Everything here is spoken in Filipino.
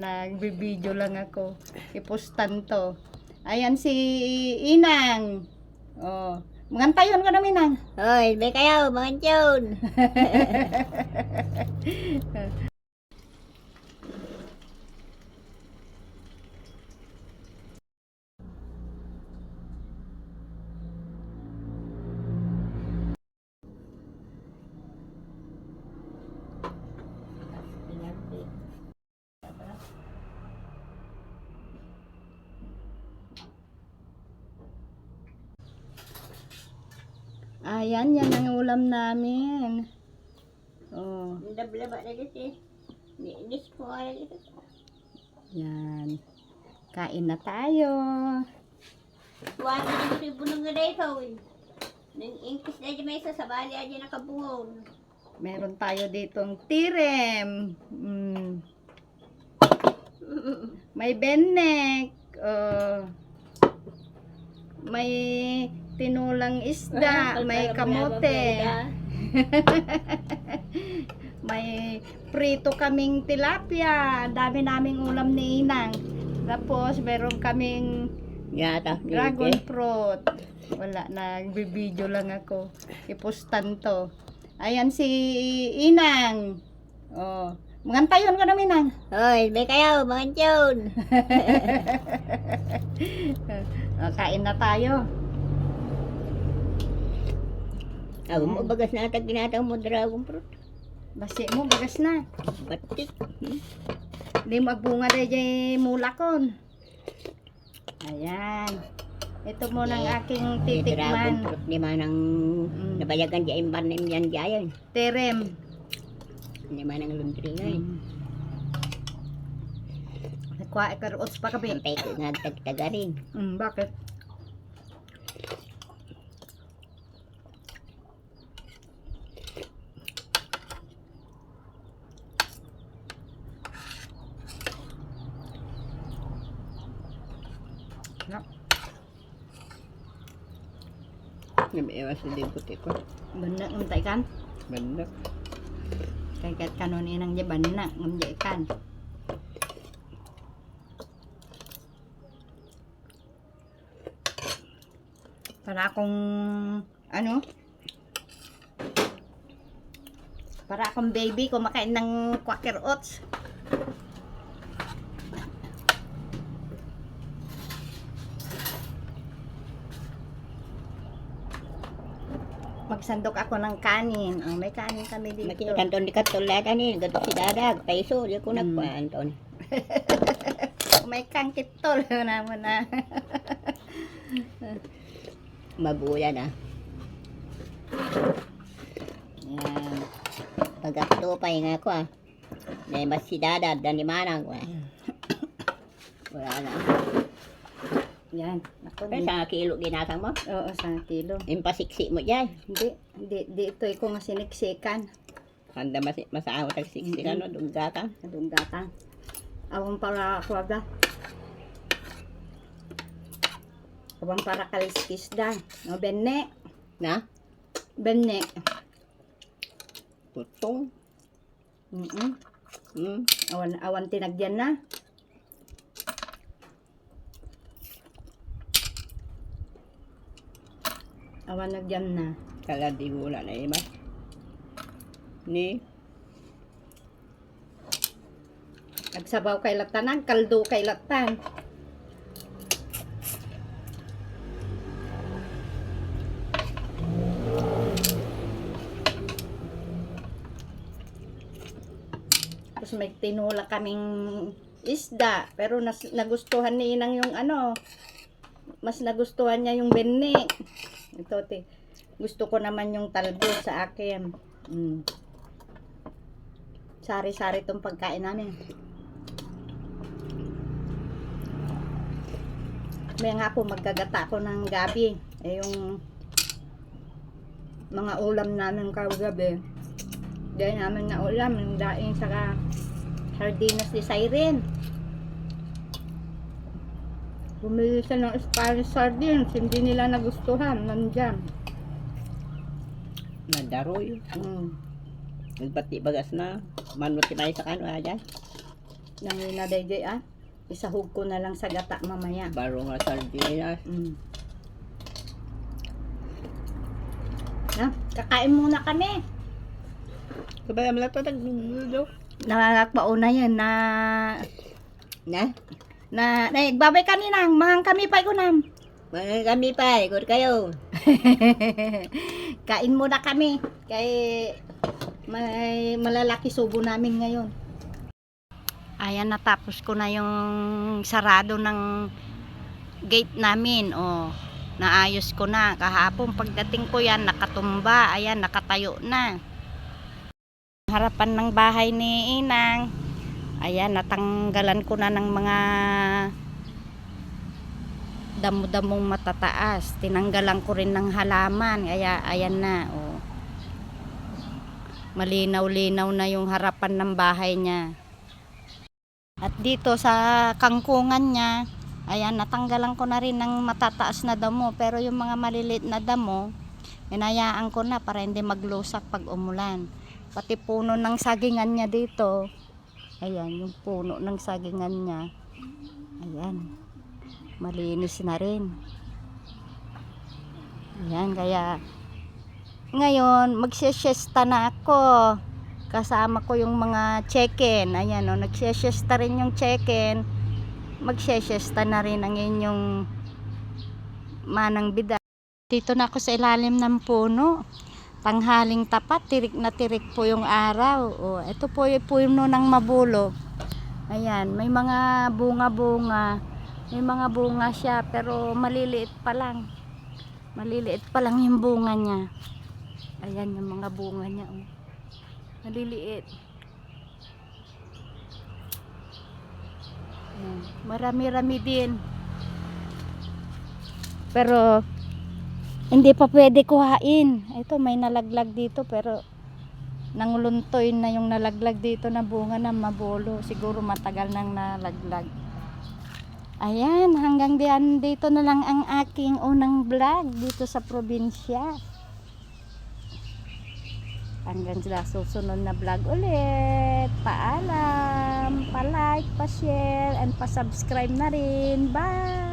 Nagbibideo lang ako. Ipostan to. Ayan si Inang. Oh, mangantayon ka na, Inang. Hoy, may kayo, mga tiyon. Ayan, yan ang ulam namin. Oh, Dablaba na dito. Ninis ko ay dito. yan. Kain na tayo. Tuwan na dito yung bunong nga dito. Nang ingkis na dyan may isa sa bali dyan nakabuhon. Meron tayo ditong tirem. May benek. Oh, may tinulang isda. May kamote. May prito kaming tilapia. Dami naming ulam ni Inang. Tapos meron kaming Yata. dragon fruit. Wala, nagbibideo lang ako. Ipostan to. Ayan si Inang. Oh, mangantayon ka na, Inang. Hoy, may kayo, mga tiyon. Oh, kain na tayo. Ako mo bagas na tag ginatang mo dragon fruit. Basi mo, bagas na. Batik. Hindi magbunga rin dyan mulakon. Ayan. Ito muna ang aking Dragon titikman. fruit ni manang nabayagan dyan imban na imyan dyan. Terem. Ni manang luntri ngayon. Nagkuha ikarots pa kabi. Sampay ko nga tagtagarin. Bakit? No. Nabiwas na din puti ko. Benda ngamtay kan? Banda. Kay kat kanon inang di benda ngamtay kan. Para akong ano? Para akong baby kumakain ng Quaker Oats. Magsandok ako ng kanin. Oh, may kanin kami dito. Kanton di katulad ani gato si dadag paiso di ko nagkuanton. May kangkitol na mo na. Mabuya na. Yan. Pagakto pa nga ko ah. May mas si dadad dan di manang ko. Wala na. Yan. Ako, Pero sa kilo ginatang mo. oo, 1 kilo. Impasiksi mo dyan. Hindi ito ko nga siniksikan. Handa masaaw tag siksi ka no duggatang. Nadunggatang. Awang para kwaga. Awang para kaliskis da. No, benne. Na? Benne. Putong. Awan tinagyan na. Awan nagyan na. Kala di wala na iba. Ni Nagsabaw kay latanan, kaldo kay latan. Tapos may tinula kaming isda, pero nagustuhan ni Inang yung ano, mas nagustuhan niya yung benne. Ito, gusto ko naman yung talbos sa akin. Sari-sari itong pagkain namin. May nga po magkagata ako ng gabi. Yung mga ulam namin kagabi. Dahil namin na ulam, yung daing saka sardinas ni Siren. Bumili siya ng Spanish sardines, hindi nila nagustuhan, nandyan. nadaroy. Nagbati bagas na. Manot kinay sa kano aja. Nangina dayjay isahog ko na lang sa gata mamaya. Baro nga sardinas. Kakain muna kami. Sabay amla pa tagdulo. Nakakbaon na yan Na? nagbabay kaninang, mahang kami pa ikunam. Mga kami pa, ikot kayo. Kain muna kami. Kay may malalaki subo namin ngayon. Ayan, natapos ko na yung sarado ng gate namin. Naayos ko na. Kahapon pagdating ko yan, nakatumba. Ayan, nakatayo na. Harapan ng bahay ni Inang. Ayan, natanggalan ko na ng mga damo-damong matataas. Tinanggalan ko rin ng halaman. Kaya ayan na. Malinaw-linaw na yung harapan ng bahay niya. At dito sa kangkungan niya, ayan, natanggalan ko na rin ng matataas na damo. Pero yung mga maliliit na damo, hinayaan ko na para hindi maglusak pag umulan. Pati puno ng sagingan niya dito. Ayan, yung puno ng sagingan niya. Ayan. Malinis na rin. Ayan, kaya ngayon magsiesiesta na ako. Kasama ko yung mga chicken. Ayan, nagsiesiesta rin yung chicken. Magsiesiesta na rin ang inyong manang bida. Dito na ako sa ilalim ng puno. Tanghaling tapat, tirik na tirik po yung araw. Ito po yung puno ng mabulok. Ayan, may mga bunga-bunga. May mga bunga siya, pero maliliit pa lang. Maliliit pa lang yung bunga niya. Ayan yung mga bunga niya. Maliliit. Ayan, marami-rami din. Pero hindi pa pwede kuhain. Ito, may nalaglag dito, pero nanguluntoy na yung nalaglag dito na bunga ng mabulo. Siguro matagal nang nalaglag. Ayan, hanggang dito na lang ang aking unang vlog dito sa probinsya. Hanggang sa susunod na vlog ulit. Paalam, pa-like, pa-share, and pa-subscribe na rin. Bye!